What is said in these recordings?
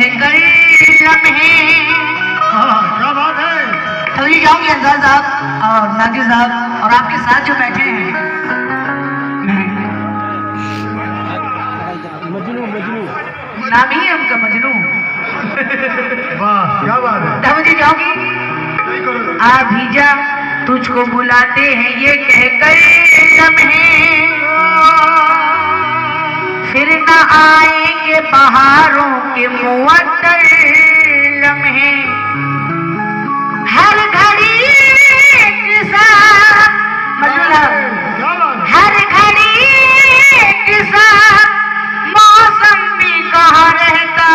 कहकर लम्हे। क्या बात है। तो ये जाऊंगी अंसार साहब और नादिर साहब और आपके साथ जो बैठे हैं नाम ही है उनका मजनू। वाह क्या बात है। तब मुझे जाऊंगी आ भीजा तुझको बुलाते हैं ये कहकर लम्हे, फिर न आएंगे बहारों के मुअत्तर लम्हे। हर घड़ी एक सा हर घड़ी एक सा मौसम भी कहा रहता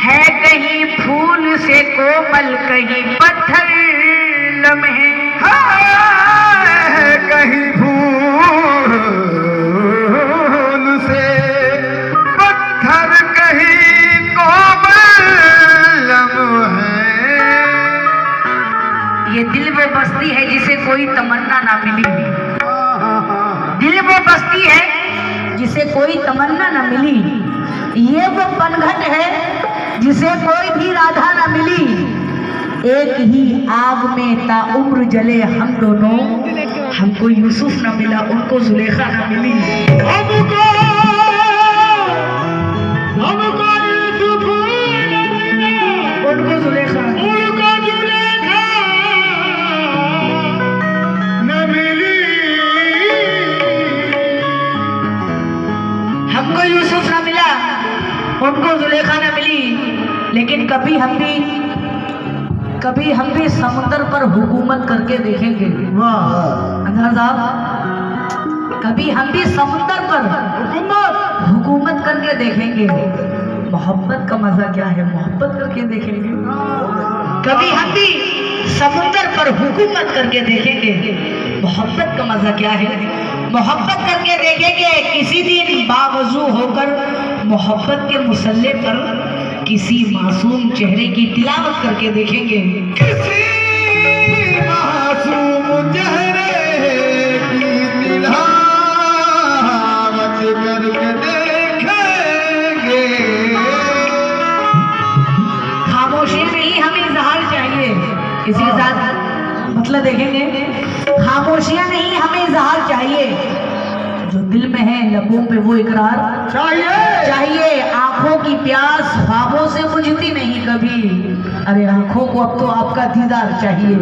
है कहीं फूल से कोमल कहीं पत्थर लम्हे। कहीं फूल से पत्थर कहीं कोमल लम्हे। ये दिल वो बस्ती है जिसे कोई तमन्ना ना मिली। दिल वो बस्ती है जिसे कोई तमन्ना ना मिली। ये वो पनघट है जिसे कोई भी राधा ना मिली। एक ही आग में ताउम्र जले हम दोनों, हमको यूसुफ ना मिला उनको जुलेखा ना मिली। हमको यूसुफ उनको जुलेखा न मिली। हमको यूसुफ ना मिला उनको जुलेखा ना मिली। लेकिन कभी हम भी समुद्र पर हुकूमत करके देखेंगे। अंसार साहब कभी हम भी समुद्र पर हुकूमत करके देखेंगे। मोहब्बत का मजा क्या है मोहब्बत करके देखेंगे। कभी हम भी समुद्र पर हुकूमत करके देखेंगे। मोहब्बत का मजा क्या है मोहब्बत करके देखेंगे। किसी दिन बावजू होकर मोहब्बत के मुसल्ले पर किसी मासूम चेहरे की तिलावत करके देखेंगे। किसी मासूम चेहरे की तिलावत करके देखेंगे। खामोशी में ही हमें इजहार चाहिए। किसी के साथ मतलब देखेंगे खामोशियां नहीं हमें इजहार चाहिए। जो दिल में है लबों पे वो इकरार चाहिए। आंखों की प्यास ख्वाबों से बुझती नहीं कभी। अरे आंखों को अब तो आपका दीदार चाहिए।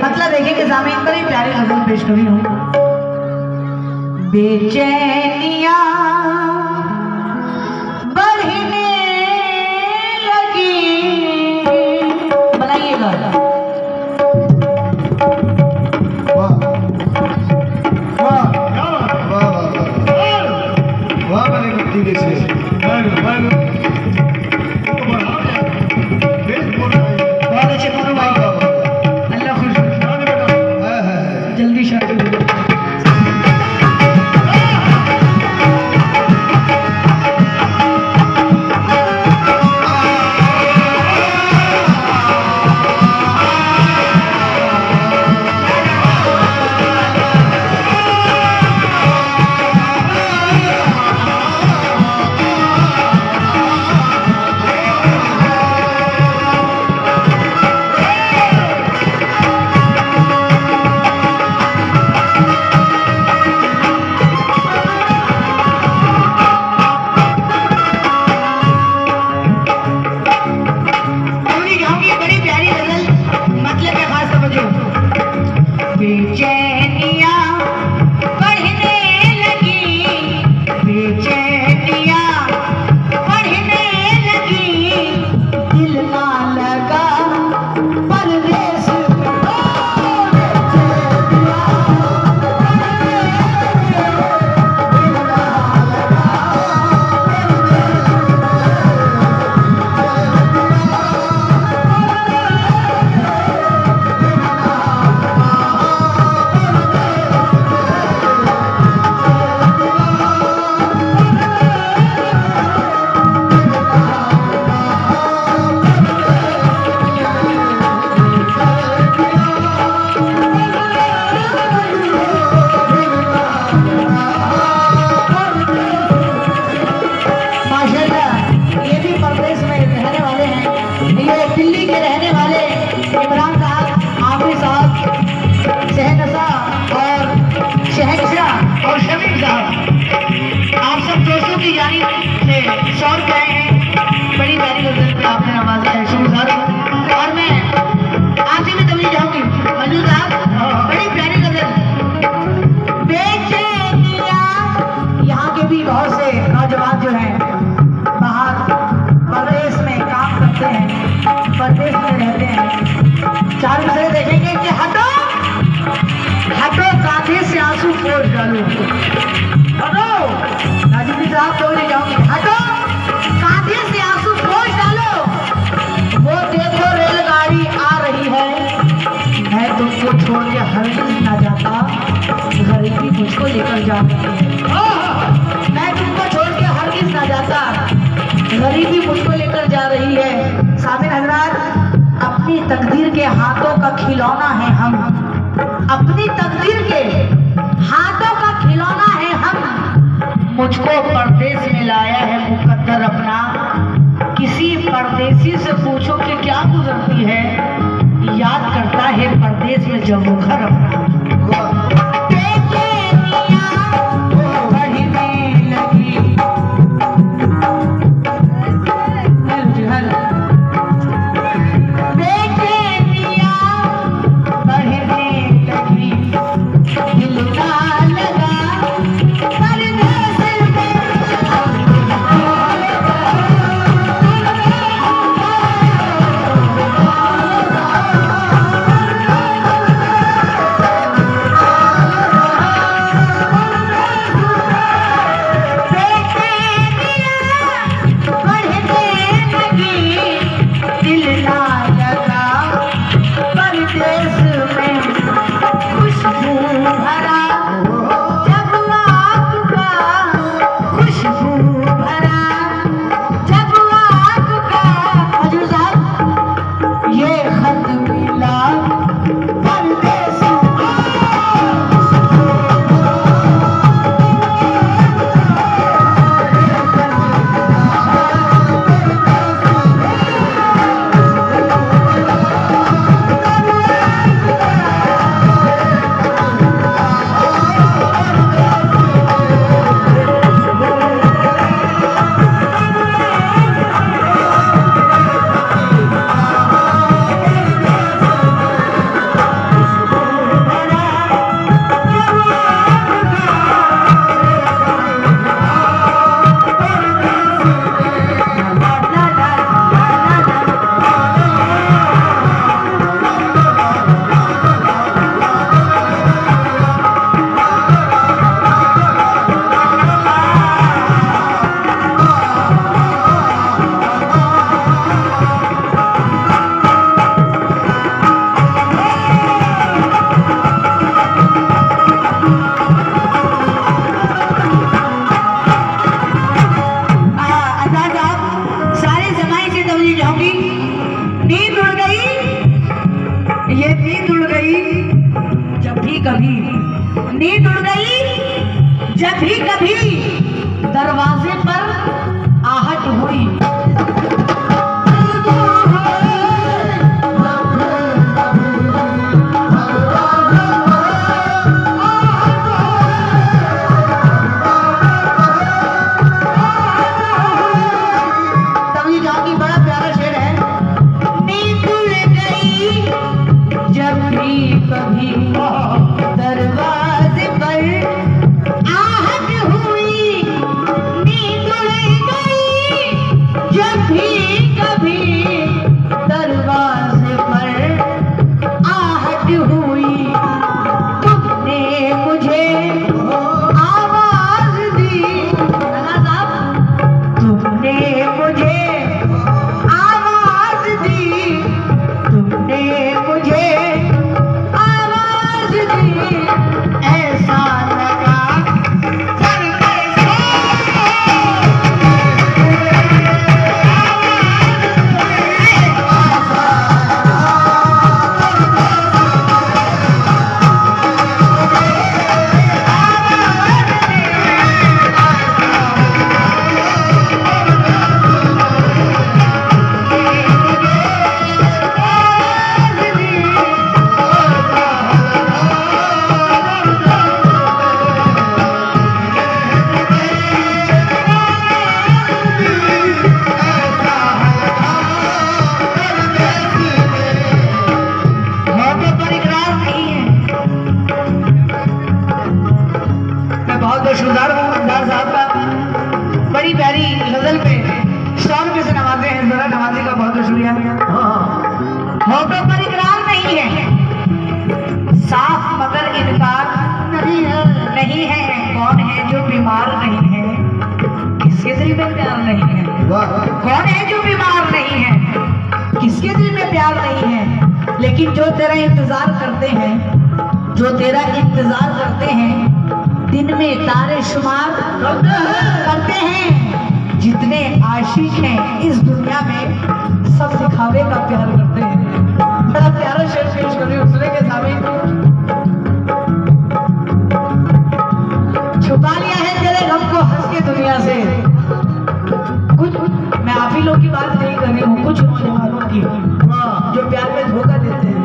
मतलब देखिए कि ज़मीन पर ही प्यारे नज़म पेश करी हूँ। बेचैनियाँ बढ़ने लगी। बनाइएगा वाह बने मिट्टी से बहुत अच्छे फोटो भाई अल्लाह खुश जल्दी शादी हो जाए। बादशाह और शमीम साहब आप सब दोस्तों की जानिब से 100 रुपए आए हैं। बड़ी प्यारी गजल पे आपने नवाजा है शमीम साहब, और मैं आपसे भी तभी जाऊंगी मंजूर साहब, बड़ी प्यारी गजल। बेचैनिया यहाँ के भी बहुत से नौजवान जो हैं बाहर परदेश में काम करते हैं, परदेश में रहते हैं, चार बजे देखेंगे कि हटो हटो कांधे से आंसू पोंछ डालो, हटो राजीव साहब तो ले जाओगे, हटो कांधे से आंसू पोंछ डालो, वो देखो रेलगाड़ी आ रही है, मैं तुमको छोड़ के हरगिज ना जाता, गरीबी मुझको लेकर जाती है, मैं तुमको छोड़ के हरगिज ना जाता, गरीबी मुझको लेकर जा रही है। सामिन हजरात, अपनी तकदीर के हाथों का खिलौना है हम, अपनी तकदीर के हाथों का खिलौना है हम, मुझको परदेश में लाया है मुकद्दर अपना, किसी परदेसी से पूछो कि क्या गुजरती है, याद करता है परदेश में जब वो घर अपना। नींद उड़ गई जब भी कभी दरवाजे पर आहट हुई। तभी जाके बड़ा प्यारा शेर है, नींद उड़ गई जब भी कभी दरवाजे पर आहट हुई। बहुत शुक्रिया अंदाज साहब का, बड़ी प्यारी गजल पे 100 रुपये से नवाजे हैं, जरा नवाजी का बहुत शुक्रिया। होठों पर इकरार नहीं है, साफ मगर इनकार नहीं है। कौन है जो बीमार नहीं है, किसके दिल में प्यार नहीं है। कौन है जो बीमार नहीं है, किसके दिल में प्यार नहीं है। लेकिन जो तेरा इंतजार करते हैं, जो तेरा इंतजार करते हैं, दिन में तारे शुमार करते हैं। जितने आशिक हैं इस दुनिया में, सब दिखावे का प्यार करते हैं। बड़ा प्यारा शेर पेश कर रही हूँ सुने के सामने। छुपा लिया है तेरे गम को हंस के दुनिया से। कुछ मैं आप ही लोग की बात नहीं कर रही हूँ, कुछ नौजवानों की जो प्यार में धोखा देते हैं।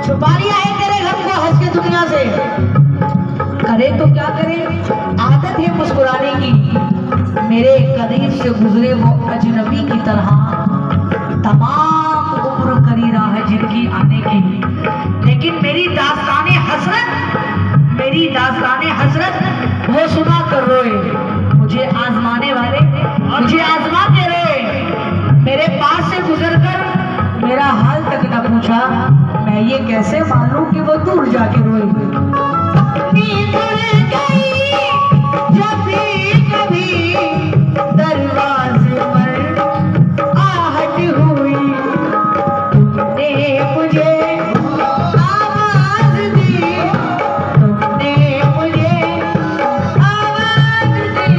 छुपा लिया है तेरे गम को हंस के दुनिया से, करे तो क्या करे, आदत है मुस्कुराने की। मेरे करीब से गुजरे वो अजनबी की तरह, तमाम उम्र करी रहा है जिनकी आने की। लेकिन मेरी दास्ताने हसरत वो सुना कर रोए। मुझे आजमाने वाले मुझे आजमा के रोए। मेरे पास से गुजर कर मेरा हाल तक न पूछा, मैं ये कैसे मानूं कि वो दूर जाके रोए। नींद उड़ गई जब भी कभी दरवाजे पर आहट हुई, तुमने मुझे आवाज दी, तुमने मुझे आवाज दी।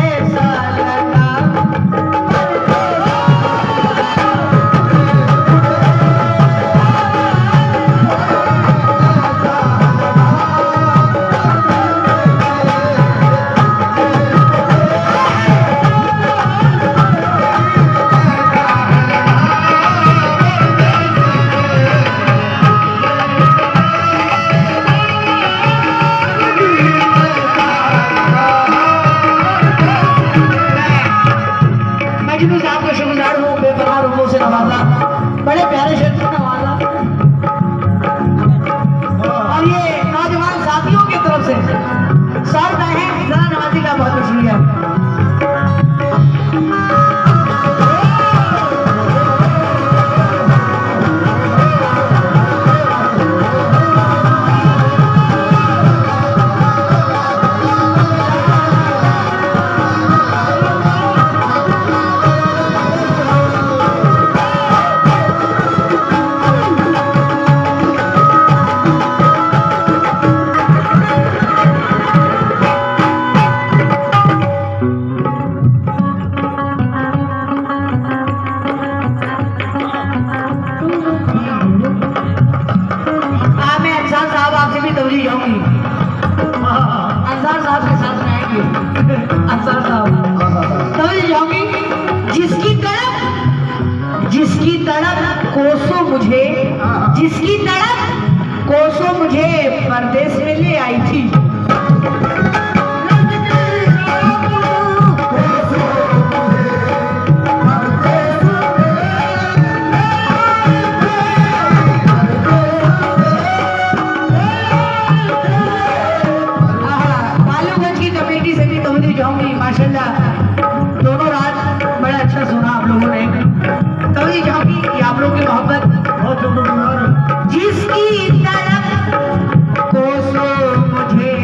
ऐसा लगा मजनू साहब का शुक्रगुजार हूँ, बेपनाह रूपों से नवाजा, बड़े प्यारे शेर से नवाजा। और ये नौजवान साथियों की तरफ से 100 रुपए हैं, जरा नवाजी का बहुत शुक्रिया। अंसार साहब के साथ में आएंगे। अंसार साहब समझ जाओगी, जिसकी तड़प कोसों मुझे, जिसकी तड़प कोसों मुझे परदेश में ले आई थी। माशाल्लाह दोनों रात बड़ा अच्छा सुना आप लोगों ने। तो ये जाऊंगी कि आप लोगों की मोहब्बत बहुत जिसकी तरफ कोसों मुझे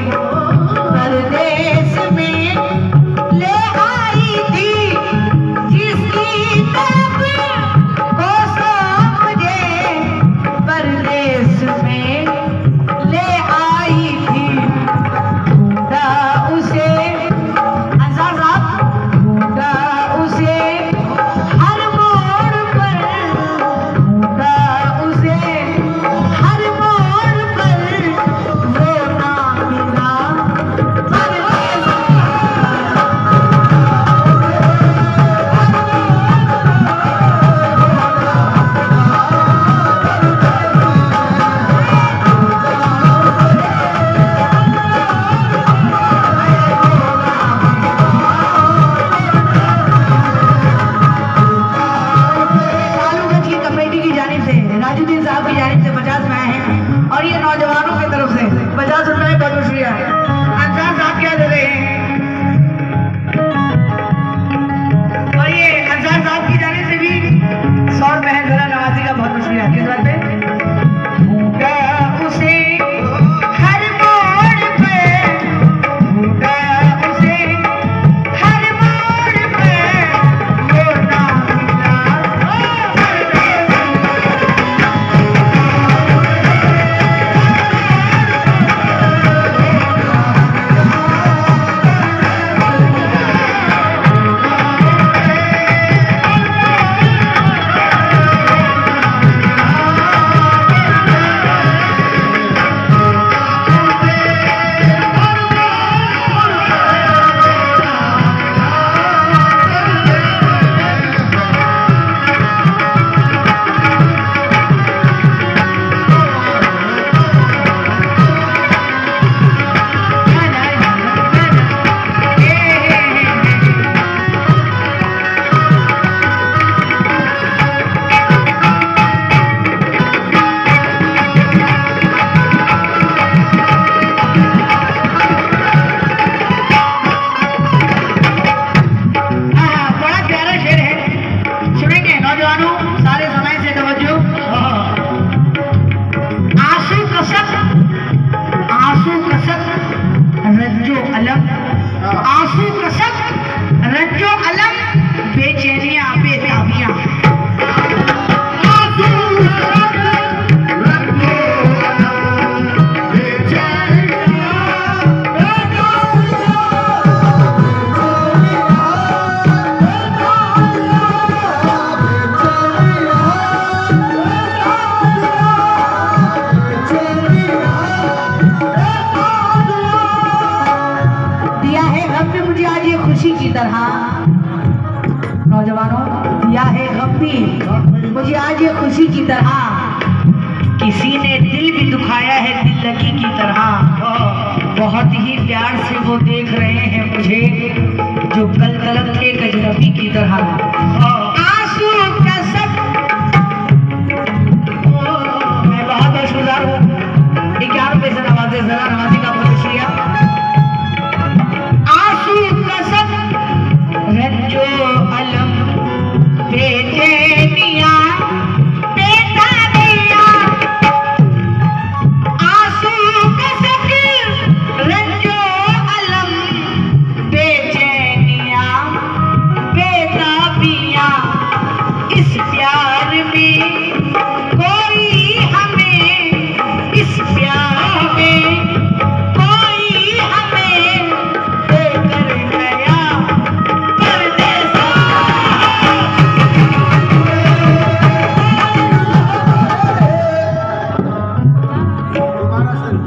मुझे खुशी की तरह, किसी ने दिल भी दुखाया है दिल लगी की तरह। बहुत ही प्यार से वो देख रहे हैं मुझे, जो कल तलक थे गजनबी की तरह। आंसू का सब मैं बहुत शुक्रिया हूँ। 11 रुपये से नवाजे, जरा नवाजी का बहुत शुक्रिया। आंसू का सब रंजो अलम बेचैनिया बेटा दिया, आंसू का सब रंजो अलम बेचैनिया बेटा पिया। इस प्यार में कोई हमें, इस प्यार में कोई हमें देकर गया परदेसा।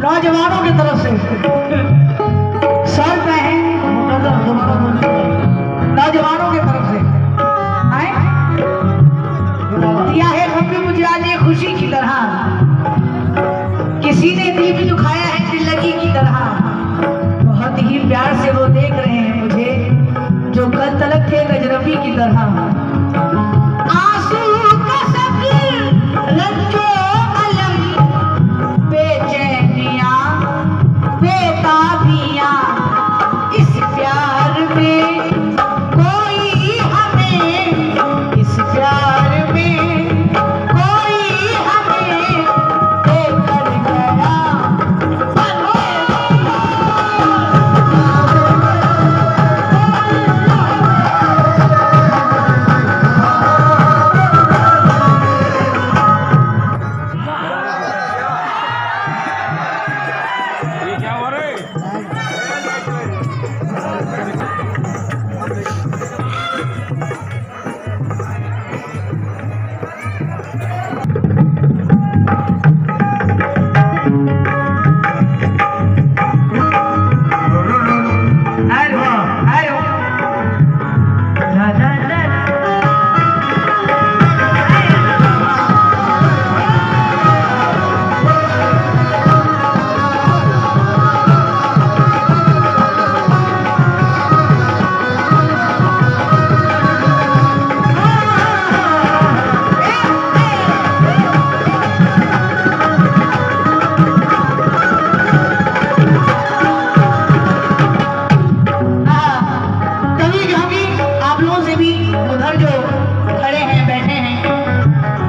नौजवानों की तरफ से सर पे है, नौजवानों की तरफ से आए दिया है कभी मुझे आज ये खुशी की तरह, किसी ने दिल भी दुखाया है दिल लगी की तरह। बहुत ही प्यार से वो देख रहे हैं मुझे, जो कल तलक थे गजनबी की तरह। आंसू का सब रंजो अलम बेचैनिया बेताबिया। इस प्यार में कोई हमें, इस प्यार में कोई हमें देकर गया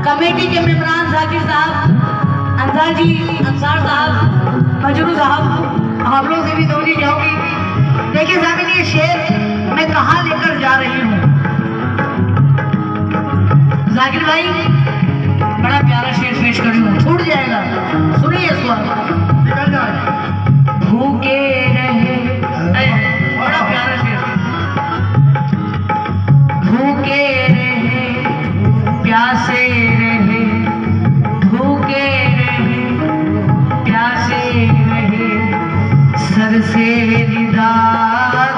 कमेटी के मेंबरान जाकिर साहब, अंसार जी, अंसार साहब, मजरू साहब, आप लोग से भी दोनी जाऊंगी। देखिए साहब ये शेर मैं कहाँ लेकर जा रही हूँ। जाकिर भाई बड़ा प्यारा शेर पेश कर रही हूँ, छूट जाएगा, सुनिए इसको। भूखे रहे, बड़ा प्यारा शेर। भूखे रहे प्यासे रहे, भूखे रहे प्यासे रहे, सर से निदा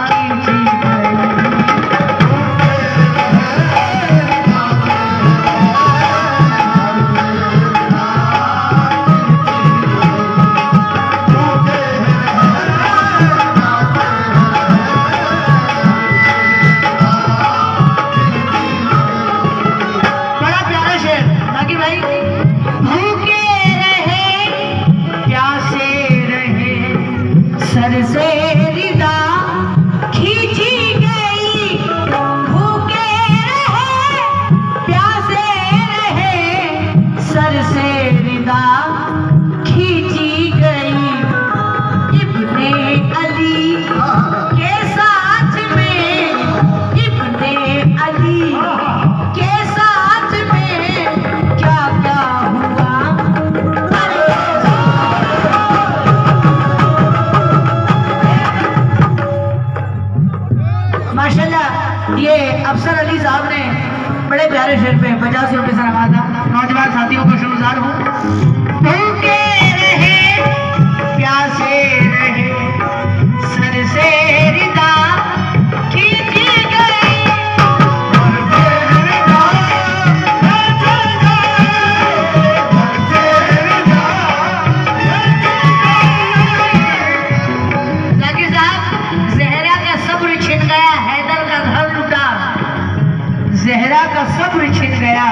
कीजिए। सर से रिदा खींची गई, भूखे रहे प्यासे रहे, सर से रिदा खींची गई। इब्ने अली के साथ में, इब्ने अली के साथ में क्या क्या हुआ। माशाल्लाह ये अफसर अली साहब ने बड़े प्यारे शेर पे 50 रुपये से नवाजा। नौजवान साथियों को शुक्रगुजार हूँ। भूखे रहे प्यासे रहे, सर से रिदा खींची गई। दया का सब्र छिन गया।